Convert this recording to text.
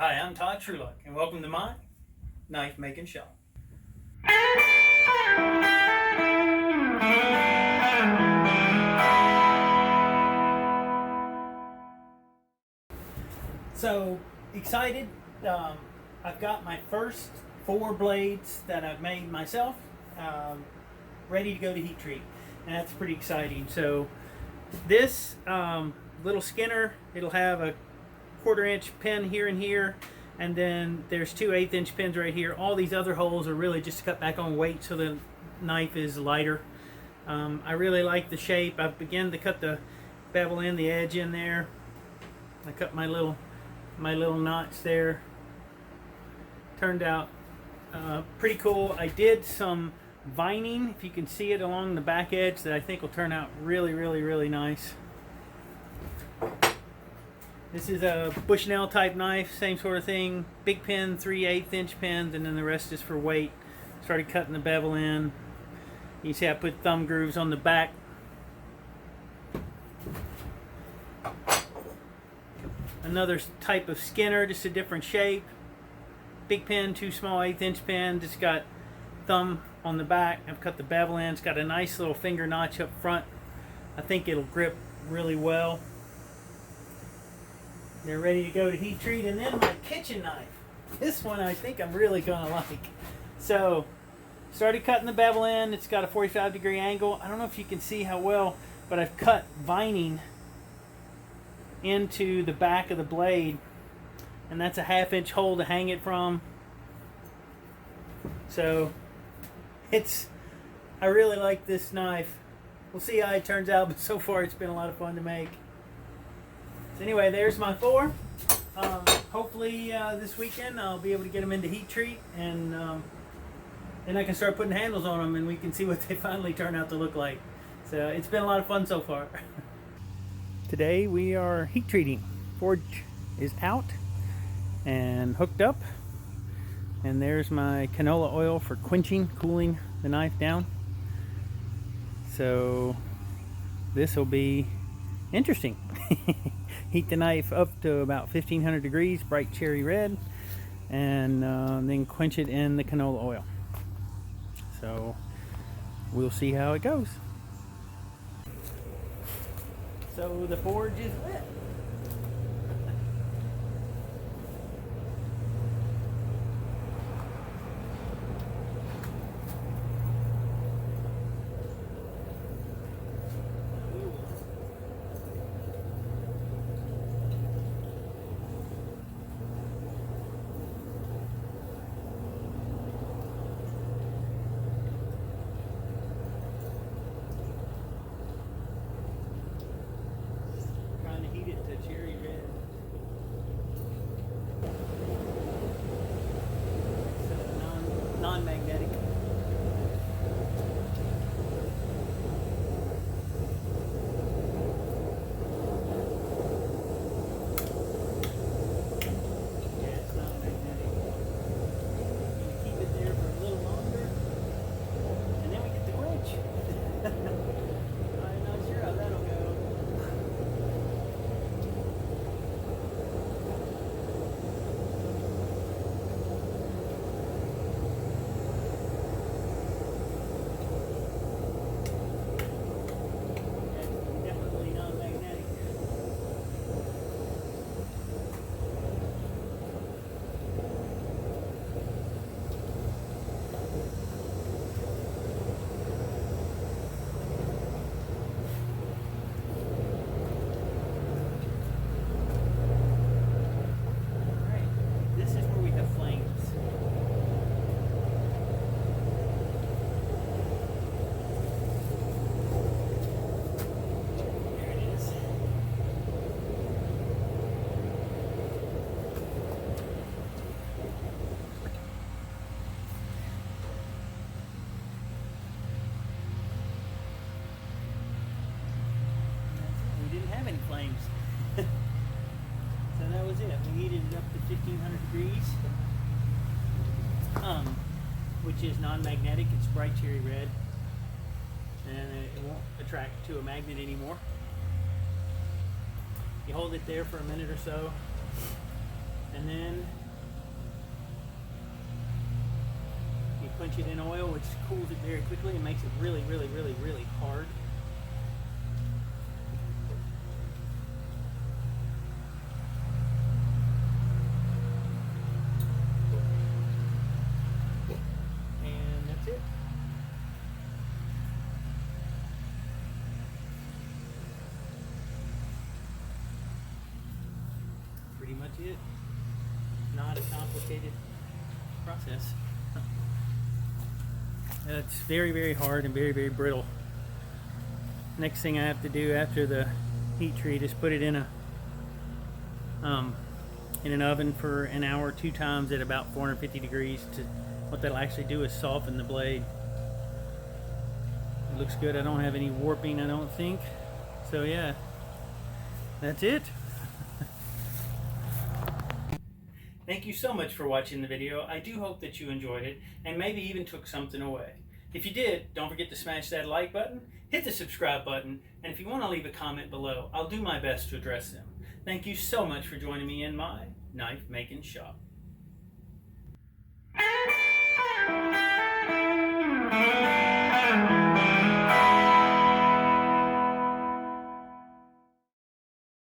Hi, I'm Todd Trulock, and welcome to my knife making shop. So excited! I've got my first 4 blades that I've made myself, ready to go to heat treat, and that's pretty exciting. So this little Skinner, it'll have a 1/4 inch pin here and here, and then there's 2 1/8 inch pins right here. All these other holes are really just to cut back on weight so the knife is lighter. I really like the shape. I've begun to cut the bevel in, the edge in there. I cut my little notch there. Turned out pretty cool. I did some vining, if you can see it, along the back edge that I think will turn out really nice. This is a Bushnell type knife, same sort of thing. Big pin, 3 1/8 inch pins, and then the rest is for weight. Started cutting the bevel in. You see I put thumb grooves on the back. Another type of Skinner, just a different shape. Big pin, 2 small 1/8 inch pin, just got thumb on the back. I've cut the bevel in. It's got a nice little finger notch up front. I think it'll grip really well. They're ready to go to heat treat. And then my kitchen knife. This one I think I'm really gonna like. So, started cutting the bevel in. It's got a 45-degree angle. I don't know if you can see how well, but I've cut vining into the back of the blade, and that's a 1/2 inch hole to hang it from. So, I really like this knife. We'll see how it turns out, but so far it's been a lot of fun to make. So anyway, there's my 4. Hopefully this weekend I'll be able to get them into heat treat, and then I can start putting handles on them and we can see what they finally turn out to look like. So it's been a lot of fun so far. Today we are heat treating. Forge is out and hooked up, and there's my canola oil for quenching, cooling the knife down. So this will be interesting. Heat the knife up to about 1500 degrees, bright cherry red, and then quench it in the canola oil. So we'll see how it goes. So the forge is lit. Cherry red. So non-magnetic. Yeah, it's non-magnetic. Keep it there for a little longer, and then we get the quench. I'm not sure how that'll go. Have any flames. So that was it. We heated it up to 1500 degrees, which is non-magnetic. It's bright cherry red, and it won't attract to a magnet anymore. You hold it there for a minute or so, and then drench it in oil, which cools it very quickly and makes it really, really, really, really hard. And that's it. Pretty much it. Not a complicated process. It's very, very hard and very, very brittle. Next thing I have to do after the heat treat is put it in an oven for an hour 2 times at about 450 degrees. What that'll actually do is soften the blade. It looks good. I don't have any warping, I don't think. So yeah, that's it. Thank you so much for watching the video. I do hope that you enjoyed it and maybe even took something away. If you did, don't forget to smash that like button, hit the subscribe button, and if you want to leave a comment below, I'll do my best to address them. Thank you so much for joining me in my knife making shop.